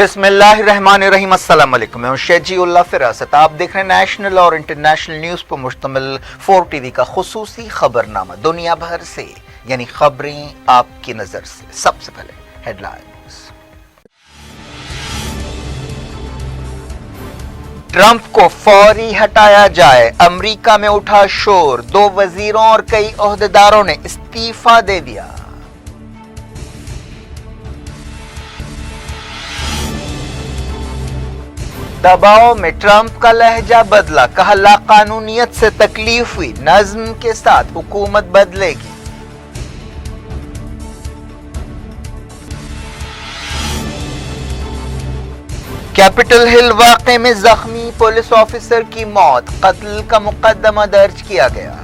बिस्मिल्लाहिर्रहमानिर्रहीम। अस्सलाम वालेकुम। मैं शेजी उल्लाह फिरासत। आप देख रहे हैं नेशनल और इंटरनेशनल न्यूज़ पर मुश्तमिल 4 टीवी का खुसूसी खबरनामा दुनिया भर से, यानी खबरें आपकी नजर से। सबसे पहले हेडलाइंस। ट्रंप को फौरी हटाया जाए, अमेरिका में उठा शोर। 2 वजीरों और कई ओहदेदारों ने इस्तीफा दे दिया। दबाव में ट्रंप का लहजा बदला, कहा लाकानूनियत से तकलीफ हुई, नज्म के साथ हुकूमत बदलेगी। कैपिटल हिल वाक़े में जख्मी पुलिस ऑफिसर की मौत, कत्ल का मुकदमा दर्ज किया गया।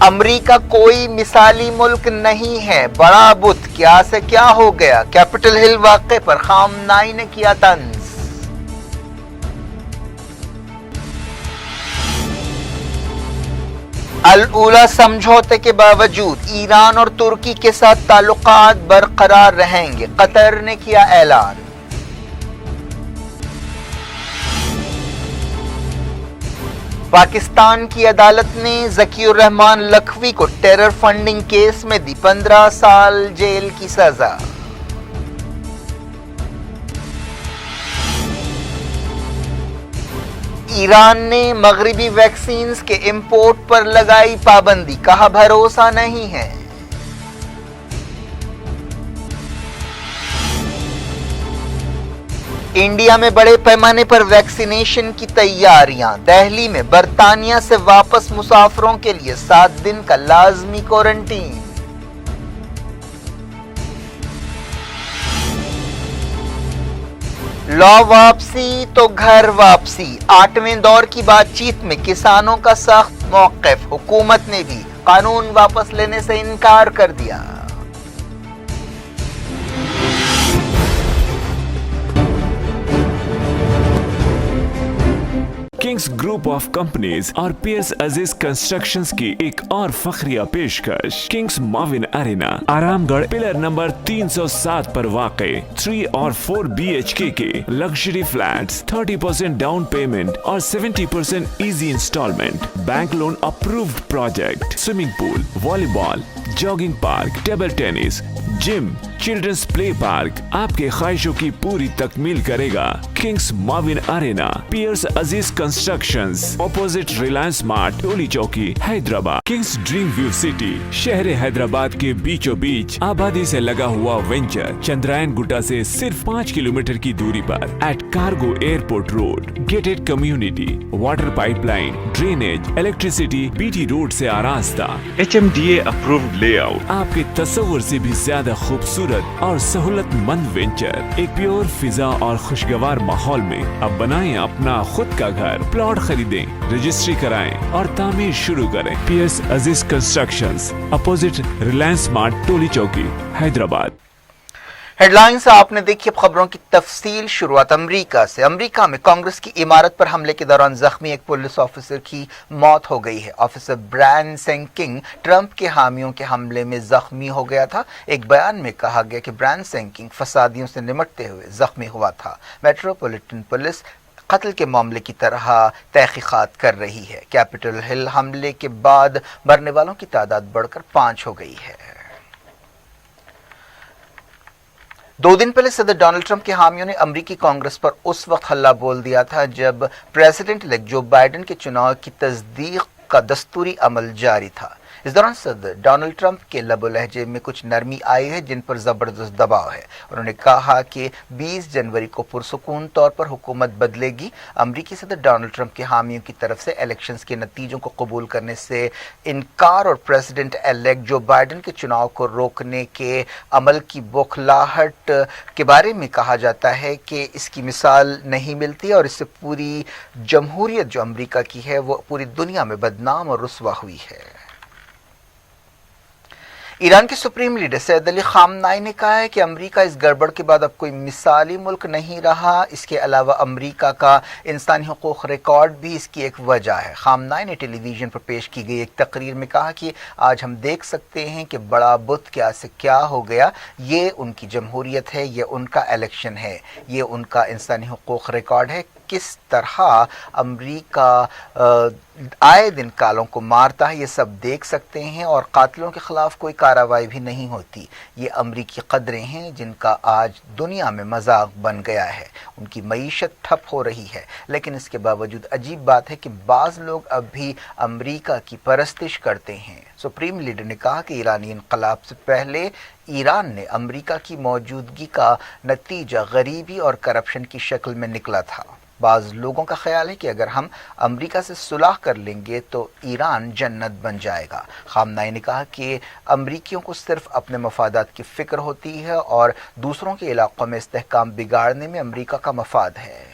अमेरिका कोई मिसाली मुल्क नहीं है, बड़ा बुत क्या से क्या हो गया। कैपिटल हिल वाक़े पर खामनाई ने किया तंज। अल-उला समझौते के बावजूद ईरान और तुर्की के साथ ताल्लुकात बरकरार रहेंगे, कतर ने किया ऐलान। पाकिस्तान की अदालत ने ज़कीउर रहमान लखवी को टेरर फंडिंग केस में दी 15 साल जेल की सजा। ईरान ने मगरिबी वैक्सीन्स के इंपोर्ट पर लगाई पाबंदी, कहा भरोसा नहीं है। इंडिया में बड़े पैमाने पर वैक्सीनेशन की तैयारियां। दिल्ली में बरतानिया से वापस मुसाफिरों के लिए 7 दिन का लाजमी क्वारंटीन। लॉ वापसी तो घर वापसी, 8वें दौर की बातचीत में किसानों का सख्त मौक़िफ़, हुकूमत ने भी कानून वापस लेने से इनकार कर दिया। किंग्स ग्रुप ऑफ कंपनीज और पियर्स अजीज कंस्ट्रक्शंस की एक और फखरिया पेशकश। किंग्स माविन अरेना, आरामगढ़, पिलर नंबर 307 पर वाक़े 3 और 4 BHK के लग्जरी फ्लैट्स, 30% डाउन पेमेंट और 70% easy instalment, bank loan approved project, swimming pool, volleyball, jogging park, table tennis, gym, children's play park आपके ख्वाहिशों की पूरी तकमील करेगा। किंग्स माविन अरेना, पियर्स Aziz Constructions, opposite Reliance Mart, Toli Chowki, Hyderabad. Kings Dream View City, शहर हैदराबाद के बीचों बीच आबादी से लगा हुआ वेंचर, चंद्रायन गुट्टा से सिर्फ 5 किलोमीटर की दूरी पर, at cargo airport road, gated community, water pipeline, drainage, electricity, BT road से आरास्ता, HMDA अप्रूव्ड लेआउट, आपके तस्वुर से भी ज्यादा खूबसूरत और सहूलतमंद वेंचर, एक प्योर फिजा और खुशगवार माहौल में अब बनाएं अपना खुद का घर। प्लॉट खरीदें, रजिस्ट्री कराएं और तामीर शुरू करें। Piers Aziz constructions, opposite Reliance Mart, Toli Chowki, Hyderabad. Headlines आपने देखी। अब खबरों की तफसील। शुरुआत अमेरिका से। अमेरिका में कांग्रेस की इमारत पर हमले के दौरान जख्मी एक पुलिस ऑफिसर की मौत हो गई है। ऑफिसर ब्रायन सेंकिंग ट्रंप के हामियों के हमले में जख्मी हो गया था। एक बयान में कहा गया कि ब्रायन सेंकिंग फसादियों से निमटते हुए जख्मी हुआ था। मेट्रोपॉलिटन पुलिस कत्ल के मामले की तरह तहकीकात कर रही है। कैपिटल हिल हमले के बाद मरने वालों की तादाद बढ़कर 5 हो गई है। 2 दिन पहले सदर डोनाल्ड ट्रंप के हामियों ने अमेरिकी कांग्रेस पर उस वक्त हल्ला बोल दिया था जब प्रेसिडेंट इलेक्ट जो बाइडेन के चुनाव की तस्दीक का दस्तूरी अमल जारी था। इस दौरान सदर डोनाल्ड ट्रंप के लबो लहजे में कुछ नरमी आई है जिन पर जबरदस्त दबाव है। उन्होंने कहा कि 20 जनवरी को पुरसुकून तौर पर हुकूमत बदलेगी। अमेरिकी सदर डोनाल्ड ट्रंप के हामियों की तरफ से इलेक्शंस के नतीजों को कबूल करने से इनकार और प्रेसिडेंट इलेक्ट जो बाइडेन के चुनाव को रोकने के अमल की बौखलाहट के बारे में कहा जाता है कि इसकी मिसाल नहीं मिलती और इससे पूरी जमहूरियत जो अमेरिका की है वो पूरी दुनिया में बदनाम और रुस्वा हुई है। ईरान के सुप्रीम लीडर सैयद अली खामनाई ने कहा है कि अमेरिका इस गड़बड़ के बाद अब कोई मिसाली मुल्क नहीं रहा। इसके अलावा अमेरिका का इंसानी हुकूक रिकॉर्ड भी इसकी एक वजह है। खामनाई ने टेलीविजन पर पेश की गई एक तकरीर में कहा कि आज हम देख सकते हैं कि बड़ा बुत क्या से क्या हो गया। ये उनकी जमहूरियत है, ये उनका इलेक्शन है, ये उनका इंसानी हुकूक रिकॉर्ड है। किस तरह अमेरिका आए दिन कालों को मारता है, ये सब देख सकते हैं और कातिलों के खिलाफ कोई कार्रवाई भी नहीं होती। ये अमेरिकी कदरें हैं जिनका आज दुनिया में मजाक बन गया है। उनकी मईशत ठप हो रही है, लेकिन इसके बावजूद अजीब बात है कि बाज़ लोग अब भी अमेरिका की परस्तिश करते हैं। सुप्रीम लीडर ने कहा कि ईरानी इनकलाब से पहले ईरान ने अमेरिका की मौजूदगी का नतीजा गरीबी और करप्शन की शक्ल में निकला था। बाज़ लोगों का ख्याल है कि अगर हम अमेरिका से सुलह कर लेंगे तो ईरान जन्नत बन जाएगा। खामनाई ने कहा कि अमेरिकियों को सिर्फ अपने मफादात की फ़िक्र होती है और दूसरों के इलाक़ों में इस्तेहकाम बिगाड़ने में अमेरिका का मफाद है।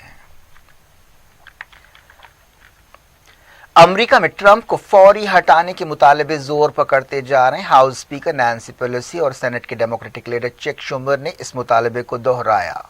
अमेरिका में ट्रंप को फौरी हटाने के मुतालबे जोर पकड़ते जा रहे हैं। हाउस स्पीकर नैंसी पेलोसी और सेनेट के डेमोक्रेटिक लीडर चक शूमर ने इस मुतालबे को दोहराया।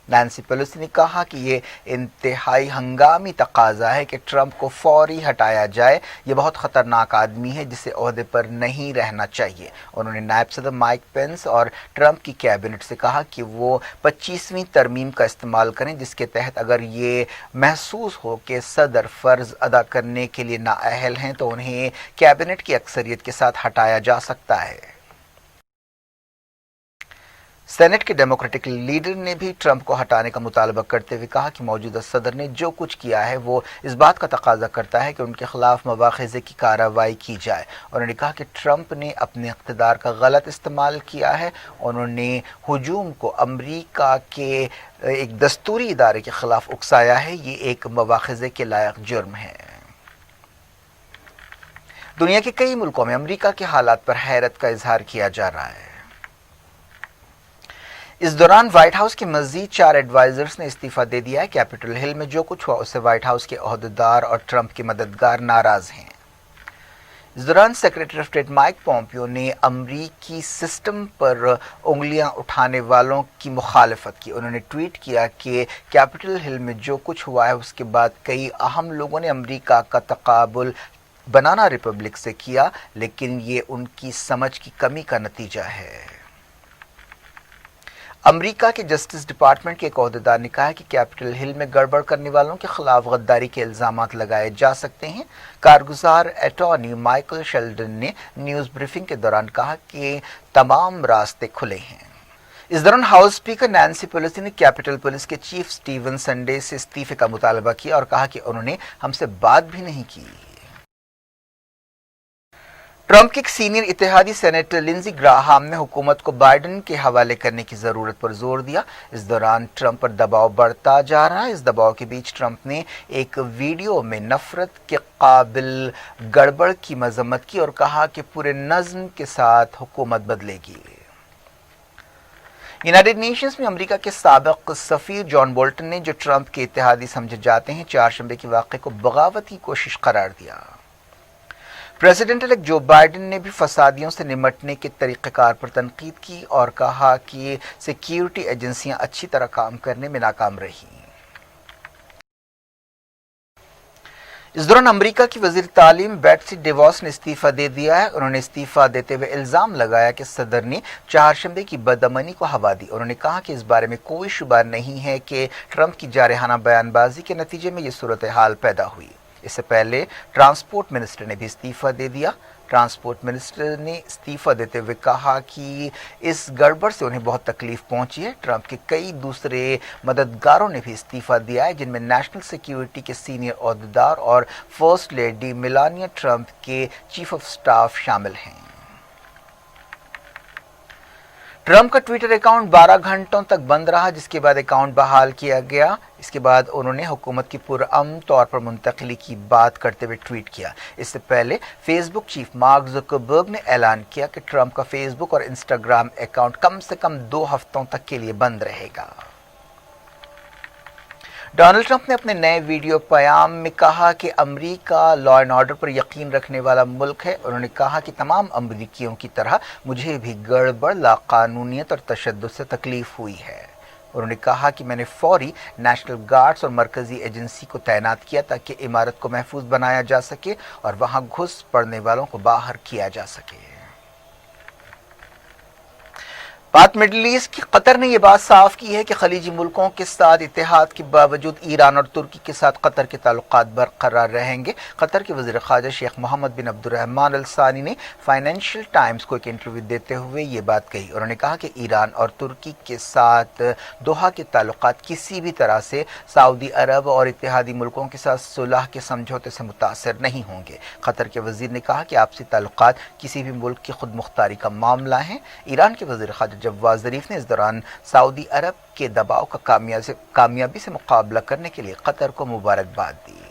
नैंसी पेलोसी ने कहा कि ये इंतहाई हंगामी तकाजा है कि ट्रंप को फौरी हटाया जाए। ये बहुत ख़तरनाक आदमी है जिसे ओहदे पर नहीं रहना चाहिए। उन्होंने नायब सदर माइक पेंस और ट्रंप की कैबिनेट से कहा कि वो 25वीं तरमीम का इस्तेमाल करें, जिसके तहत अगर ये महसूस हो कि सदर फ़र्ज़ अदा करने के लिए नाअहल हैं तो उन्हें कैबिनेट की अक्सरियत के साथ हटाया जा सकता है। सेनेट के डेमोक्रेटिक लीडर ने भी ट्रंप को हटाने का मुतालबा करते हुए कहा कि मौजूदा सदर ने जो कुछ किया है वो इस बात का तकाजा करता है कि उनके खिलाफ मवाख़िज़े की कार्रवाई की जाए। उन्होंने कहा कि ट्रंप ने अपने इक़्तिदार का गलत इस्तेमाल किया है। उन्होंने हुजूम को अमेरिका के एक दस्तूरी इदारे के खिलाफ उकसाया है। ये एक मवाख़िज़े के लायक जुर्म है। दुनिया के कई मुल्कों में अमेरिका के हालात पर हैरत का इजहार किया जा रहा है। इस दौरान व्हाइट हाउस के मजीद 4 एडवाइजर्स ने इस्तीफा दे दिया है। कैपिटल हिल में जो कुछ हुआ उससे व्हाइट हाउस के ओहदेदार और ट्रंप के मददगार नाराज हैं। इस दौरान secretary of state Mike Pompeo ने अमरीकी सिस्टम पर उंगलियां उठाने वालों की मुखालफत की। उन्होंने ट्वीट किया कि कैपिटल हिल में जो कुछ हुआ है उसके बाद कई अहम लोगों ने अमरीका का तकाबुल बनाना रिपब्लिक से किया, लेकिन ये उनकी समझ की कमी का नतीजा है। अमेरिका के जस्टिस डिपार्टमेंट के एक ओहदेदार ने कहा कि कैपिटल हिल में गड़बड़ करने वालों के खिलाफ गद्दारी के इल्जामात लगाए जा सकते हैं। कारगुजार अटॉर्नी माइकल शेल्डन ने न्यूज़ ब्रीफिंग के दौरान कहा कि तमाम रास्ते खुले हैं। इस दौरान हाउस स्पीकर नैंसी पेलोसी ने कैपिटल पुलिस के चीफ स्टीवन संडे से इस्तीफे का मुतालबा किया और कहा कि उन्होंने हमसे बात भी नहीं की। ट्रंप के एक सीनियर इत्तेहादी सेनेटर लिंजी ग्राहाम ने हुकूमत को बाइडन के हवाले करने की ज़रूरत पर जोर दिया। इस दौरान ट्रंप पर दबाव बढ़ता जा रहा है। इस दबाव के बीच ट्रंप ने एक वीडियो में नफरत के काबिल गड़बड़ की मजम्मत की और कहा कि पूरे नज़्म के साथ हुकूमत बदलेगी। यूनाइटेड नेशंस में अमेरिका के साबिक सफीर जॉन बोल्टन ने, जो ट्रंप के इत्तेहादी समझे जाते हैं, चारशंबे के वाक़े को बगावत की कोशिश करार दिया। प्रेसिडेंट इलेक्ट जो बाइडेन ने भी फसादियों से निमटने के तरीक़ेकार पर तनकीद की और कहा कि सिक्योरिटी एजेंसियां अच्छी तरह काम करने में नाकाम रही। इस दौरान अमेरिका की वज़ीर तालीम बेट्सी डेवॉस ने इस्तीफ़ा दे दिया है। उन्होंने इस्तीफ़ा देते हुए इल्ज़ाम लगाया कि सदर ने चारशंबे की बदअमनी को हवा दी। उन्होंने कहा कि इस बारे में कोई शुबा नहीं है कि ट्रंप की जारहाना बयानबाजी के नतीजे में ये सूरत हाल पैदा हुई। इससे पहले ट्रांसपोर्ट मिनिस्टर ने भी इस्तीफ़ा दे दिया। ट्रांसपोर्ट मिनिस्टर ने इस्तीफ़ा देते हुए कहा कि इस गड़बड़ से उन्हें बहुत तकलीफ पहुंची है। ट्रंप के कई दूसरे मददगारों ने भी इस्तीफ़ा दिया है, जिनमें नेशनल सिक्योरिटी के सीनियर ओहदेदार और फर्स्ट लेडी मेलानिया ट्रंप के चीफ ऑफ स्टाफ शामिल हैं। ट्रंप का ट्विटर अकाउंट 12 घंटों तक बंद रहा, जिसके बाद अकाउंट बहाल किया गया। इसके बाद उन्होंने हुकूमत की पुरअमन तौर पर मुंतकली की बात करते हुए ट्वीट किया। इससे पहले फेसबुक चीफ मार्क ज़ुकरबर्ग ने ऐलान किया कि ट्रंप का फेसबुक और इंस्टाग्राम अकाउंट कम से कम 2 हफ्तों तक के लिए बंद रहेगा। डोनाल्ड ट्रंप ने अपने नए वीडियो प्याम में कहा कि अमेरिका लॉ एंड ऑर्डर पर यकीन रखने वाला मुल्क है। उन्होंने कहा कि तमाम अमेरिकियों की तरह मुझे भी गड़बड़, लाकानूनियत और तशद्दुद से तकलीफ हुई है। उन्होंने कहा कि मैंने फौरी नेशनल गार्ड्स और मरकजी एजेंसी को तैनात किया ताकि इमारत को महफूज बनाया जा सके और वहां घुस पड़ने वालों को बाहर किया जा सके। बात मिडल ईस्ट की। कतर ने यह बात साफ की है कि खलीजी मुल्कों के साथ इत्तेहाद के बावजूद ईरान और तुर्की के साथ कतर के ताल्लुकात बरकरार रहेंगे। कतर के वज़ीर ख़ारजा शेख मोहम्मद बिन अब्दुर्रहमान अल सानी ने फाइनेंशियल टाइम्स को एक इंटरव्यू देते हुए ये बात कही। उन्होंने कहा कि ईरान और तुर्की के साथ दोहा के ताल्लुकात किसी भी तरह से सऊदी अरब और इत्तेहादी मुल्कों के साथ सुलह के समझौते से मुतासर नहीं होंगे। कतर के वज़ीर ने कहा कि आपसी ताल्लुकात किसी भी मुल्क की खुद मुख्तारी का मामला है। ईरान के वज़ीर ख़ारजा जवाद ज़रीफ ने इस दौरान सऊदी अरब के दबाव का कामयाबी से मुकाबला करने के लिए कतर को मुबारकबाद दी।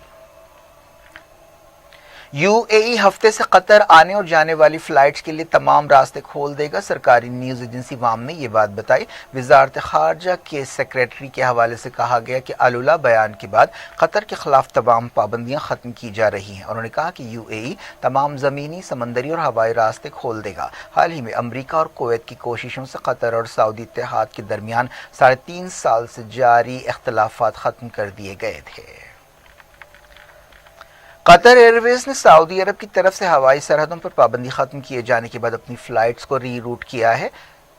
यूएई हफ्ते से कतर आने और जाने वाली फ्लाइट्स के लिए तमाम रास्ते खोल देगा। सरकारी न्यूज़ एजेंसी वाम ने यह बात बताई। वजारत खारजा के सेक्रेटरी के हवाले से कहा गया कि अलुला बयान के बाद कतर के खिलाफ तमाम पाबंदियां खत्म की जा रही हैं। उन्होंने कहा कि यूएई तमाम ज़मीनी, समंदरी और हवाई रास्ते खोल देगा। हाल ही में अमरीका और कुवैत की कोशिशों से कतर और सऊदी इत्तेहाद के दरमियान 3.5 साल से जारी इख्तलाफात ख़त्म कर दिए गए थे। कतर एयरवेज ने सऊदी अरब की तरफ से हवाई सरहदों पर पाबंदी खत्म किए जाने के बाद अपनी फ्लाइट्स को रीरूट किया है।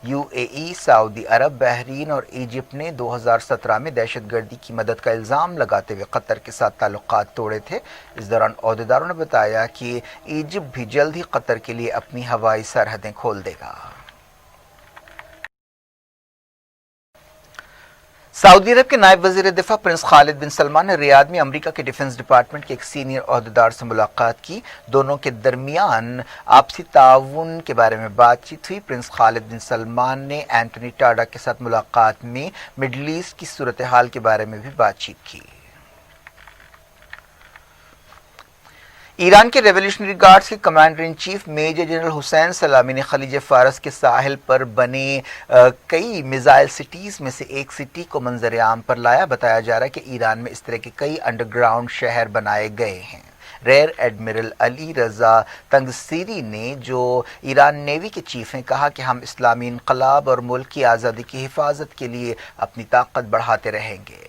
यूएई, सऊदी अरब, बहरीन और इजिप्ट ने 2017 में दहशतगर्दी की मदद का इल्ज़ाम लगाते हुए कतर के साथ ताल्लुकात तोड़े थे। इस दौरान ओहदेदारों ने बताया कि इजिप्ट भी जल्द ही कतर के लिए अपनी हवाई सरहदें खोल देगा। सऊदी अरब के नायब वज़ीर दिफा प्रिंस खालिद बिन सलमान ने रियाद में अमेरिका के डिफेंस डिपार्टमेंट के एक सीनियर ओहदेदार से मुलाकात की। दोनों के दरमियान आपसी ताउन के बारे में बातचीत हुई। प्रिंस खालिद बिन सलमान ने एंटनी टाडा के साथ मुलाकात में मिडल ईस्ट की सूरत हाल के बारे में भी बातचीत की। ईरान के रेवोल्यूशनरी गार्ड्स के commander in chief major general Hossein Salami ने खलीज फारस के साहिल पर बने कई मिसाइल सिटीज़ में से एक सिटी को मंजर आम पर लाया। बताया जा रहा है कि ईरान में इस तरह के कई अंडरग्राउंड शहर बनाए गए हैं। रेयर एडमिरल अली रजा तंगसीरी ने, जो ईरान नेवी के चीफ हैं, कहा कि हम इस्लामी इनकलाब और मुल्क की आज़ादी की हिफाजत के लिए अपनी ताकत बढ़ाते रहेंगे।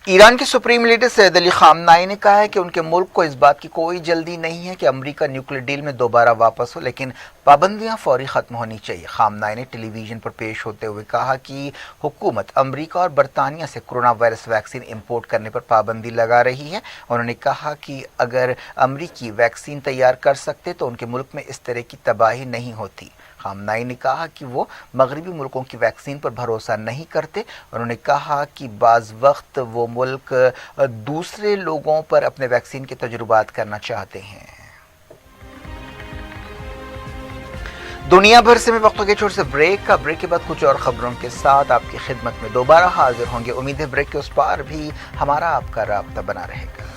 ईरान के सुप्रीम लीडर सैयद अली खामनाई ने कहा है कि उनके मुल्क को इस बात की कोई जल्दी नहीं है कि अमेरिका न्यूक्लियर डील में दोबारा वापस हो, लेकिन पाबंदियां फौरी ख़त्म होनी चाहिए। खामनाई ने टेलीविज़न पर पेश होते हुए कहा कि हुकूमत अमेरिका और बरतानिया से कोरोना वायरस वैक्सीन इंपोर्ट करने पर पाबंदी लगा रही है। उन्होंने कहा कि अगर अमेरिकी वैक्सीन तैयार कर सकते तो उनके मुल्क में इस तरह की तबाही नहीं होती। खामनाई ने कहा कि वो मगरबी मुल्कों की वैक्सीन पर भरोसा नहीं करते। उन्होंने कहा कि बाज़ वक्त वो मुल्क दूसरे लोगों पर अपने वैक्सीन के तजुर्बात करना चाहते हैं। दुनिया भर से मैं वक्त के छोर से ब्रेक के बाद कुछ और खबरों के साथ आपकी खिदमत में दोबारा हाजिर होंगे। उम्मीद है ब्रेक के उस पार भी हमारा आपका राब्ता बना रहेगा।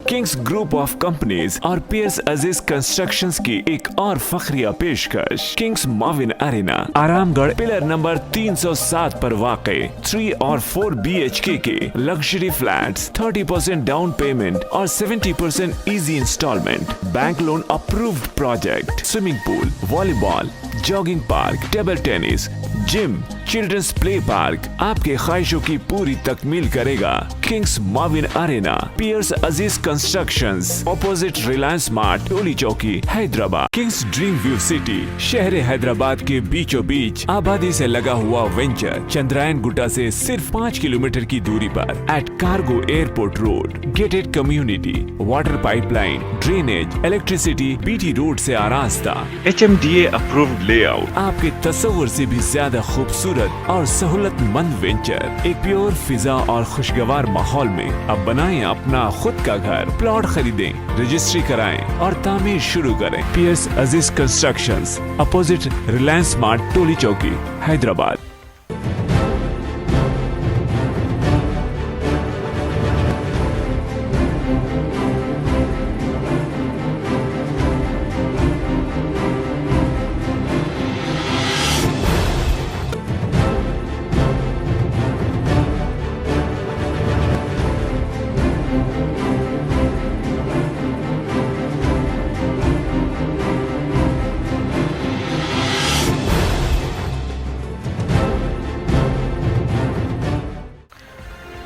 किंग्स ग्रुप ऑफ कंपनीज और पियर्स अजीज कंस्ट्रक्शंस की एक और फखरिया पेशकश। किंग्स माविन एरिना, आरामगढ़, पिलर नंबर 307 पर वाक़े 3 और 4 BHK के लग्जरी फ्लैट्स, 30% डाउन पेमेंट और 70% easy instalment, bank loan approved project, swimming pool, volleyball, jogging park, table tennis, gym, children's play park आपके ख्वाहिशों की पूरी तकमील करेगा। किंग्स माविन एरिना, पियर्स Aziz Constructions, opposite Reliance Mart, Toli Chowki, Hyderabad. Kings Dream View City, शहर हैदराबाद के बीचों बीच आबादी से लगा हुआ वेंचर, चंद्रायन गुट्टा से सिर्फ 5 किलोमीटर की दूरी पर at cargo airport road. Gated community, water pipeline, drainage, electricity, BT road से आरास्ता, HMDA अप्रूव्ड लेआउट, आपके तस्वुर से भी ज्यादा खूबसूरत और सहूलतमंद वेंचर, एक प्योर फिजा और खुशगवार माहौल में। अब बनाएं अपना खुद का घर, प्लॉट खरीदें, रजिस्ट्री कराएं और तामीर शुरू करें। Piers Aziz constructions, opposite Reliance Mart, Toli Chowki, Hyderabad.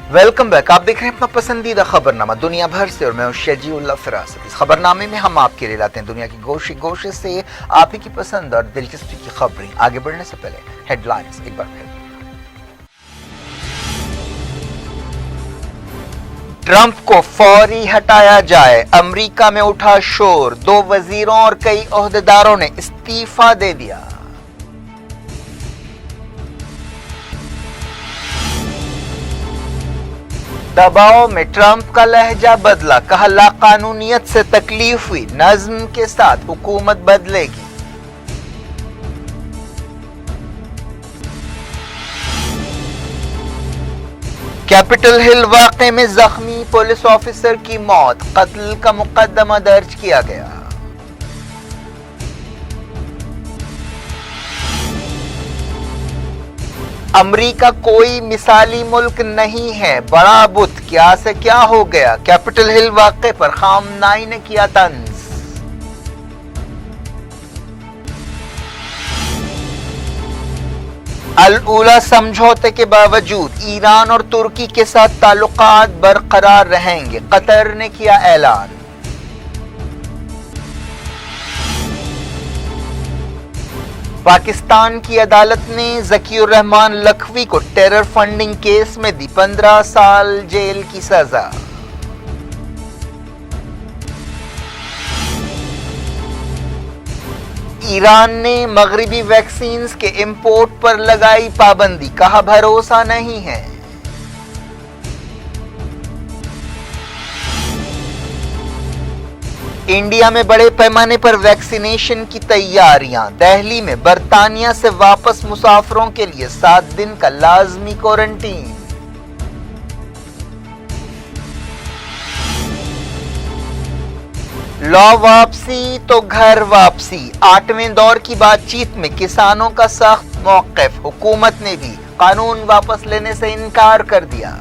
Welcome back. आप देख रहे हैं अपना पसंदीदा खबरनामा दुनिया भर से और मैं हूं शजीउल्लाह फिरासत। इस खबरनामे में हम आपके लिए लाते हैं दुनिया की गोशे गोशे से आप ही की पसंद और दिलचस्पी की खबरें। आगे बढ़ने से पहले हेडलाइंस एक बार फिर। ट्रंप को फौरी हटाया जाए, अमेरिका में उठा शोर। 2 वजीरों और कई ओहदेदारों ने इस्तीफा दे दिया। दबाव में ट्रंप का लहजा बदला, कहा लाकानूनियत से तकलीफ हुई, नज्म के साथ हुकूमत बदलेगी। कैपिटल हिल वाक़े में जख्मी पुलिस ऑफिसर की मौत, कत्ल का मुकदमा दर्ज किया गया। अमेरिका कोई मिसाली मुल्क नहीं है, बड़ा बुत क्या से क्या हो गया। कैपिटल हिल वाक़े पर खामनाई ने किया तंज। अल उला समझौते के बावजूद ईरान और तुर्की के साथ ताल्लुकात बरकरार रहेंगे, कतर ने किया ऐलान। पाकिस्तान की अदालत ने ज़कीउर रहमान लखवी को टेरर फंडिंग केस में दी 15 साल जेल की सजा। ईरान ने मगरिबी वैक्सीन्स के इंपोर्ट पर लगाई पाबंदी, कहा भरोसा नहीं है। इंडिया में बड़े पैमाने पर वैक्सीनेशन की तैयारियां। दिल्ली में बर्तानिया से वापस मुसाफिरों के लिए 7 दिन का लाजमी क्वारंटीन। लॉ वापसी तो घर वापसी, 8वें दौर की बातचीत में किसानों का सख्त मौक़िफ़, हुकूमत ने भी कानून वापस लेने से इनकार कर दिया।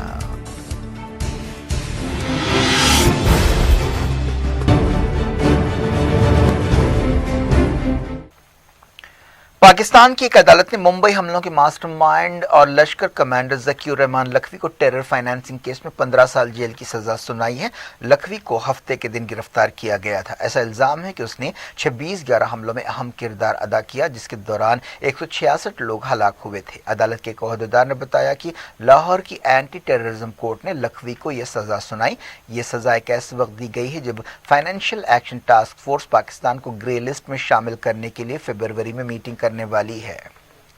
पाकिस्तान की एक अदालत ने मुंबई हमलों के मास्टरमाइंड और लश्कर कमांडर ज़कीउर रहमान लखवी को टेरर फाइनेंसिंग केस में 15 साल जेल की सजा सुनाई है। लखवी को हफ्ते के दिन गिरफ्तार किया गया था। ऐसा इल्जाम है कि उसने 26/11 हमलों में अहम किरदार अदा किया, जिसके दौरान 166 लोग हलाक हुए थे। अदालत के एक ओहदेदार ने बताया कि लाहौर की एंटी टेररिज्म कोर्ट ने लखवी को यह सजा सुनाई। ये सजा एक ऐसे वक्त दी गई है जब financial action task force Pakistan को ग्रे लिस्ट में शामिल करने के लिए फरवरी में मीटिंग करने वाली है।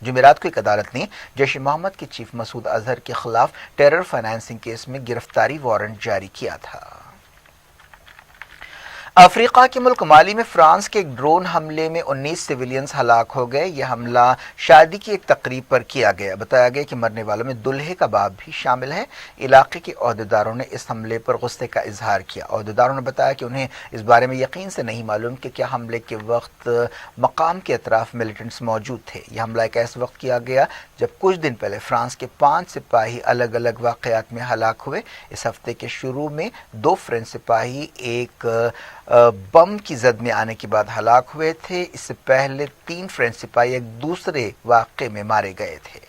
जुमेरात को एक अदालत ने जैश ए मोहम्मद के चीफ मसूद अजहर के खिलाफ टेरर फाइनेंसिंग केस में गिरफ्तारी वारंट जारी किया था। अफ्रीका के मुल्क माली में फ्रांस के एक ड्रोन हमले में 19 सिविलियंस हलाक हो गए। यह हमला शादी की एक तकरीब पर किया गया। बताया गया कि मरने वालों में दुल्हे का बाप भी शामिल है। इलाके के ओहदेदारों ने इस हमले पर गुस्से का इजहार किया। ओहदेदारों ने बताया कि उन्हें इस बारे में यकीन से नहीं मालूम कि क्या हमले के वक्त मकाम के अतराफ मिलिटेंट्स मौजूद थे। यह हमला एक ऐसे वक्त किया गया जब कुछ दिन पहले फ्रांस के 5 सिपाही अलग अलग वाक़यात में हलाक हुए। इस हफ्ते के शुरू में 2 फ्रेंच सिपाही एक बम की जद में आने के बाद हलाक हुए थे। इससे पहले 3 फ्रेंच सिपाही एक दूसरे वाक़े में मारे गए थे।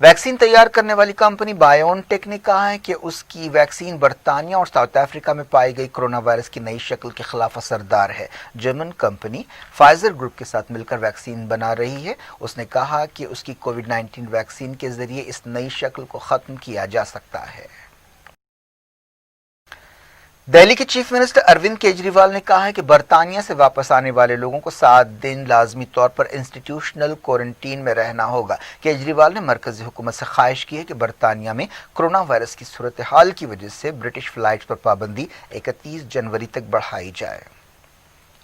वैक्सीन तैयार करने वाली कंपनी बायोनटेक ने कहा है कि उसकी वैक्सीन बर्तानिया और साउथ अफ्रीका में पाई गई कोरोना वायरस की नई शक्ल के खिलाफ असरदार है। जर्मन कंपनी फाइजर ग्रुप के साथ मिलकर वैक्सीन बना रही है। उसने कहा कि उसकी कोविड-19 वैक्सीन के जरिए इस नई शक्ल को खत्म किया जा सकता है। दिल्ली के चीफ मिनिस्टर अरविंद केजरीवाल ने कहा है कि बर्तानिया से वापस आने वाले लोगों को 7 दिन लाजमी तौर पर इंस्टीट्यूशनल क्वारंटीन में रहना होगा। केजरीवाल ने मरकजी हुकूमत से ख्वाहिश की है कि बर्तानिया में कोरोना वायरस की सूरत हाल की वजह से ब्रिटिश फ्लाइट्स पर पाबंदी 31 जनवरी तक बढ़ाई जाए।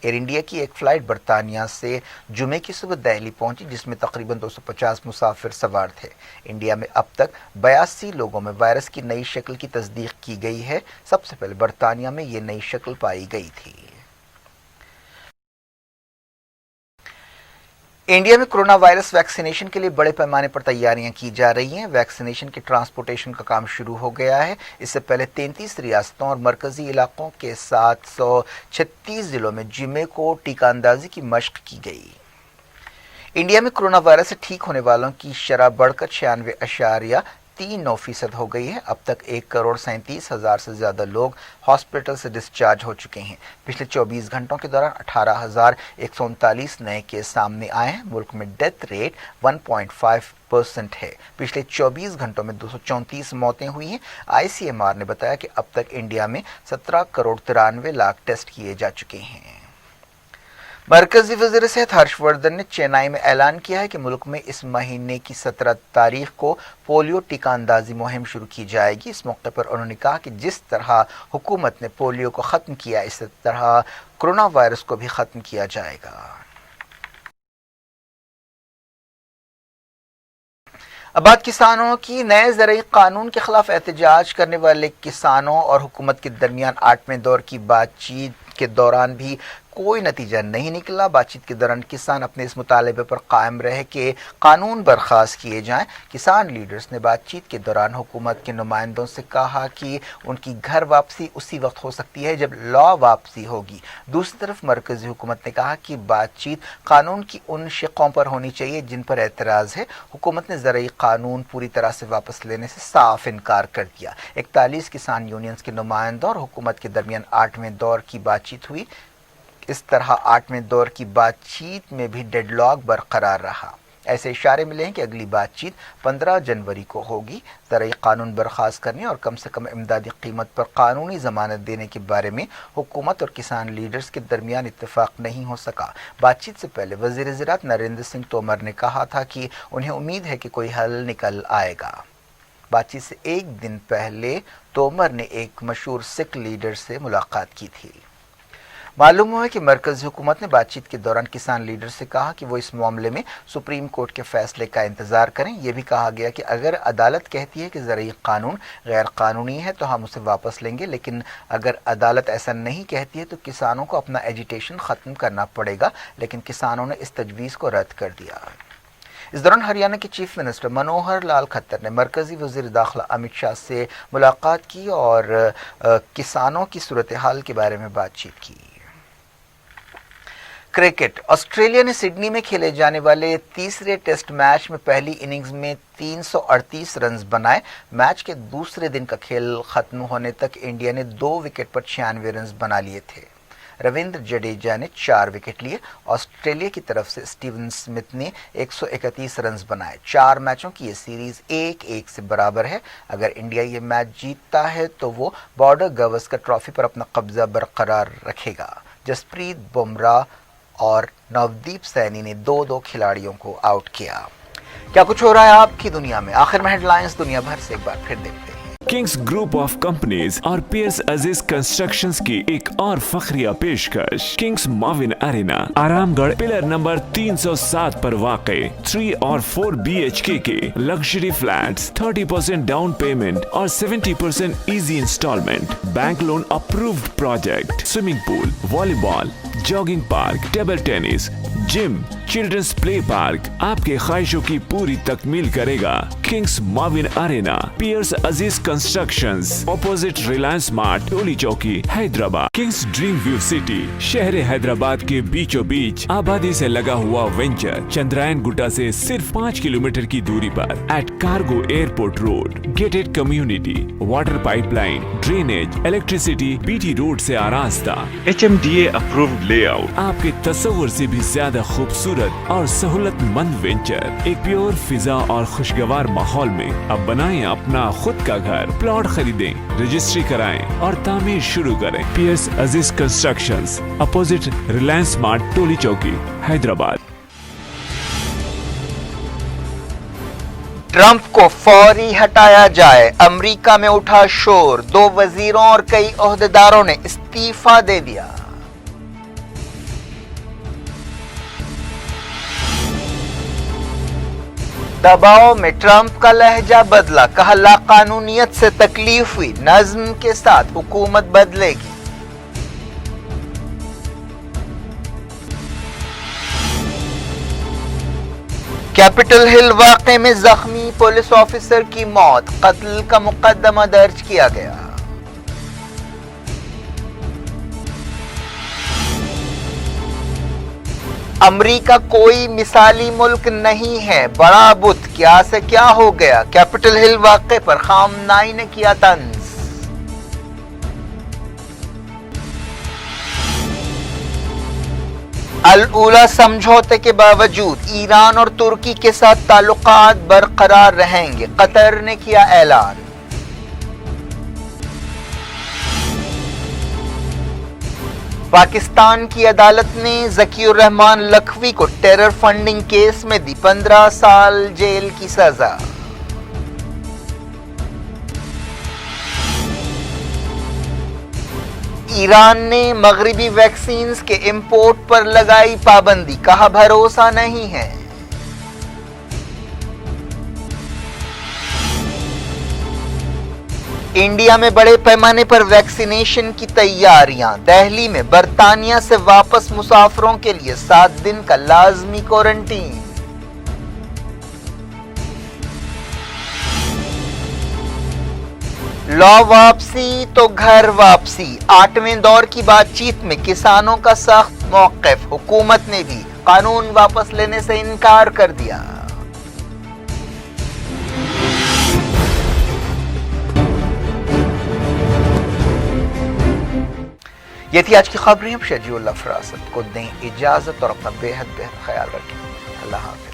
एयर इंडिया की एक फ़्लाइट बर्तानिया से जुमे की सुबह दिल्ली पहुंची, जिसमें तकरीबन 250 मुसाफिर सवार थे। इंडिया में अब तक 82 लोगों में वायरस की नई शक्ल की तस्दीक की गई है। सबसे पहले बर्तानिया में ये नई शक्ल पाई गई थी। इंडिया में कोरोना वायरस वैक्सीनेशन के लिए बड़े पैमाने पर तैयारियां की जा रही हैं। वैक्सीनेशन के ट्रांसपोर्टेशन का काम शुरू हो गया है। इससे पहले 33 रियासतों और मरकजी इलाकों के 736 जिलों में जुमे को टीका अंदाजी की मशक की गई। इंडिया में कोरोना वायरस से ठीक होने वालों की शरह बढ़कर 96.39% हो गई है। अब तक 1,37,000 से ज्यादा लोग हॉस्पिटल से डिस्चार्ज हो चुके हैं। पिछले 24 घंटों के दौरान 18,139 नए केस सामने आए हैं। मुल्क में डेथ रेट 1.5% है। पिछले 24 घंटों में 234 मौतें हुई हैं। ICMR ने बताया कि अब तक इंडिया में 17,93,00,000 टेस्ट किए जा चुके हैं। मरकजी वज़ीर सेहत हर्षवर्धन ने चेन्नई में ऐलान किया है कि मुल्क में इस महीने की 17 तारीख को पोलियो टीका अंदाजी मुहिम शुरू की जाएगी। इस मौके पर उन्होंने कहा कि जिस तरह हुकूमत ने पोलियो को ख़त्म किया, इसी तरह कोरोना वायरस को भी ख़त्म किया जाएगा। अब बात किसानों की। नए ज़रई कानून के खिलाफ एहतजाज करने वाले किसानों और हुकूमत के दरमियान 8वें दौर की बातचीत के दौरान भी कोई नतीजा नहीं निकला। बातचीत के दौरान किसान अपने इस मुतालबे पर कायम रहे कि कानून बर्खास्त किए जाएं। किसान लीडर्स ने बातचीत के दौरान हुकूमत के नुमाइंदों से कहा कि उनकी घर वापसी उसी वक्त हो सकती है जब लॉ वापसी होगी। दूसरी तरफ मरकजी हुकूमत ने कहा कि बातचीत कानून की उन शिकों पर होनी चाहिए जिन पर एतराज़ है। हुकूमत ने ज़रई कानून पूरी तरह से वापस लेने से साफ इनकार कर दिया। 41 किसान यूनियंस के नुमाइंदों और हुकूमत के दरमियान 8वें दौर की बातचीत हुई। इस तरह 8वें दौर की बातचीत में भी डेडलॉक बरकरार रहा। ऐसे इशारे मिले हैं कि अगली बातचीत 15 जनवरी को होगी। ज़रई कानून बर्खास्त करने और कम से कम इमदादी कीमत पर कानूनी ज़मानत देने के बारे में हुकूमत और किसान लीडर्स के दरमियान इत्तेफाक नहीं हो सका। बातचीत से पहले वज़ीर ज़राअत नरेंद्र सिंह तोमर ने कहा था कि उन्हें उम्मीद है कि कोई हल निकल आएगा। बातचीत से एक दिन पहले तोमर ने एक मशहूर सिख लीडर से मुलाकात की थी। मालूम हुआ है कि मरकज़ी हुकूमत ने बातचीत के दौरान किसान लीडर से कहा कि वो इस मामले में सुप्रीम कोर्ट के फैसले का इंतज़ार करें। यह भी कहा गया कि अगर अदालत कहती है कि ज़रई कानून गैर कानूनी है तो हम उसे वापस लेंगे, लेकिन अगर अदालत ऐसा नहीं कहती है तो किसानों को अपना एजिटेशन ख़त्म करना पड़ेगा। लेकिन किसानों ने इस तजवीज़ को रद्द कर दिया। इस दौरान हरियाणा के चीफ मिनिस्टर मनोहर लाल खट्टर ने मरकजी वज़ीर दाखिला अमित शाह से मुलाकात की और किसानों की सूरत हाल के बारे में बातचीत की। क्रिकेट। ऑस्ट्रेलिया ने सिडनी में खेले जाने वाले तीसरे टेस्ट मैच में पहली इनिंग्स में 338 रन बनाए। मैच के दूसरे दिन का खेल खत्म होने तक इंडिया ने 2 विकेट पर 96 रन बना लिए थे। रविंद्र जडेजा ने 4 विकेट लिए। ऑस्ट्रेलिया की तरफ से स्टीवन स्मिथ ने 131 रन बनाए। 4 मैचों की ये सीरीज 1-1 से बराबर है। अगर इंडिया ये मैच जीतता है तो वो बॉर्डर गावस्कर ट्रॉफी पर अपना कब्जा बरकरार रखेगा। जसप्रीत बुमराह और नवदीप सैनी ने 2-2 खिलाड़ियों को आउट किया। क्या कुछ हो रहा है आपकी दुनिया में? आखिर में हेडलाइंस दुनिया भर से एक बार फिर देखते हैं। किंग्स ग्रुप ऑफ कंपनीज और पियर्स अजीज कंस्ट्रक्शंस की एक और फखरिया पेशकश। किंग्स माविन एरिना आरामगढ़ पिलर नंबर 307 पर वाक़े 3 और 4 BHK के लग्जरी फ्लैट्स, 30% डाउन पेमेंट और 70% easy instalment, bank loan approved project, swimming pool, volleyball, jogging park, table tennis, gym, children's play park आपके ख्वाहिशों की पूरी तकमील करेगा। किंग्स माविन एरिना, पियर्स Aziz Constructions, opposite Reliance Smart, Toli Chowki, Hyderabad. Kings Dream View City, शहर हैदराबाद के बीचों बीच आबादी से लगा हुआ वेंचर, चंद्रायन गुट्टा से सिर्फ 5 किलोमीटर की दूरी पर, at cargo airport road, gated community, water pipeline, drainage, electricity, BT road से आरास्ता, HMDA अप्रूव्ड लेआउट, आपके तस्वुर से भी ज्यादा खूबसूरत और सहूलतमंद वेंचर, एक प्योर फिजा और खुशगवार माहौल में। अब बनाएं अपना खुद का घर। प्लॉट खरीदें, रजिस्ट्री कराएं और तामीर शुरू करें। Piers Aziz constructions, opposite Reliance Smart, Toli Chowki, Hyderabad. Trump को फौरी हटाया जाए, अमेरिका में उठा शोर। 2 वजीरों और कई ओहदेदारों ने इस्तीफा दे दिया। दबाव में ट्रंप का लहजा बदला, कहा लाकानूनियत से तकलीफ हुई, नज्म के साथ हुकूमत बदलेगी। कैपिटल हिल वाक़े में जख्मी पुलिस ऑफिसर की मौत, कत्ल का मुकदमा दर्ज किया गया। امریکہ کوئی مثالی ملک نہیں ہے، بڑا بت کیا سے کیا ہو گیا، کیپٹل ہل واقعے پر خامنائی نے کیا طنز۔ الاولی سمجھوتے کے باوجود ایران اور ترکی کے ساتھ تعلقات برقرار رہیں گے، قطر نے کیا اعلان۔ پاکستان کی عدالت نے ذکی الرحمان لکھوی کو ٹیرر فنڈنگ کیس میں دی 15 سال جیل کی سزا۔ ایران نے مغربی ویکسینز کے امپورٹ پر لگائی پابندی، کہا بھروسہ نہیں ہے۔ انڈیا میں بڑے پیمانے پر ویکسینیشن کی تیاریاں، دہلی میں برطانیہ سے واپس مسافروں کے لیے 7 دن کا لازمی کوارنٹین۔ لا واپسی تو گھر واپسی، 8ویں دور کی بات چیت میں کسانوں کا سخت موقف، حکومت نے بھی قانون واپس لینے سے انکار کر دیا۔ یہ تھی آج کی خبریں، اب شجیع اللہ فراست کو دیں اجازت اور اپنا بے حد خیال رکھیں۔ اللہ حافظ۔